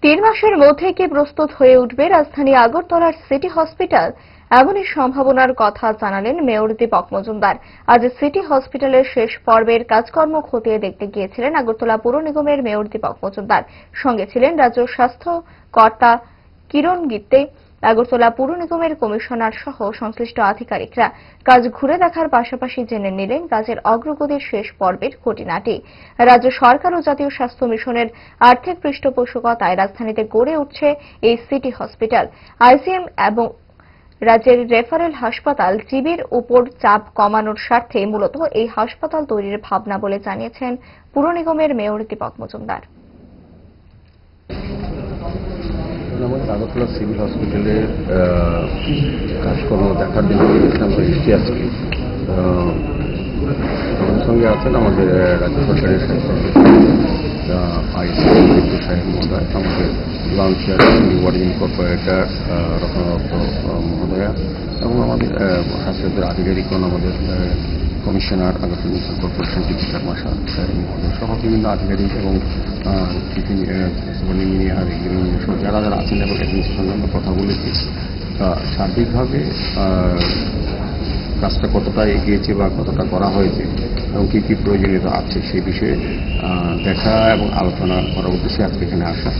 3 মাসের মধ্যে কি প্রস্তুত হয়ে উঠবে রাজধানী আগরতলার সিটি হসপিটাল? এমনই সম্ভাবনার কথা জানালেন মেয়র দীপক মজুমদার। আজ সিটি হসপিটালের শেষ পর্বের কাজকর্ম খতিয়ে দেখতে গিয়েছিলেন আগরতলা পুর নিগমের মেয়র দীপক মজুমদার। সঙ্গে ছিলেন রাজ্য স্বাস্থ্য কর্তা কিরণ গিত্তে, আগরতলা পুর নিগমের কমিশনার সহ সংশ্লিষ্ট আধিকারিকরা। কাজ ঘুরে দেখার পাশাপাশি জেনে নিলেন কাজের অগ্রগতির শেষ পর্বের খুঁটিনাটি। রাজ্য সরকার ও জাতীয় স্বাস্থ্য মিশনের আর্থিক পৃষ্ঠপোষকতায় রাজধানীতে গড়ে উঠছে এই সিটি হসপিটাল। আইসিএম এবং রাজ্যের রেফারেল হাসপাতাল টিবির উপর চাপ কমানোর স্বার্থে মূলত এই হাসপাতাল তৈরির ভাবনা বলে জানিয়েছেন পুর নিগমের মেয়র দীপক মজুমদার। আমাদের আগরতলা সিভিল হসপিটালের কাজকর্ম দেখার জন্য আমরা এসেছি আজকে। আমাদের সঙ্গে আছেন আমাদের রাজ্য সরকারের আইসিএম বিদ্যুৎ সাহেব মহোদয়, আমাদের লঞ্চার ওয়ার্ডিং কর্পোরেটর রত্নদত্ত মহোদয়া এবং আমাদের হাসপাতালের আধিকারিকগণ, আমাদের কমিশনার আগরতলা মিউনিসিপাল কর্পোরেশন টিপিকার মাসা মহোদয় সহ বিভিন্ন আধিকারিক এবং ইঞ্জিনিয়ার সহ যারা যারা আছেন এবং অ্যাডমিনিস্ট্রেশনের আমরা কথা বলেছি। সার্বিকভাবে কাজটা কতটা এগিয়েছে বা কতটা করা হয়েছে এবং কী কী প্রয়োজনীয়তা আছে সেই বিষয়ে দেখা এবং আলোচনা করার উদ্দেশ্যে আজকে এখানে আসা।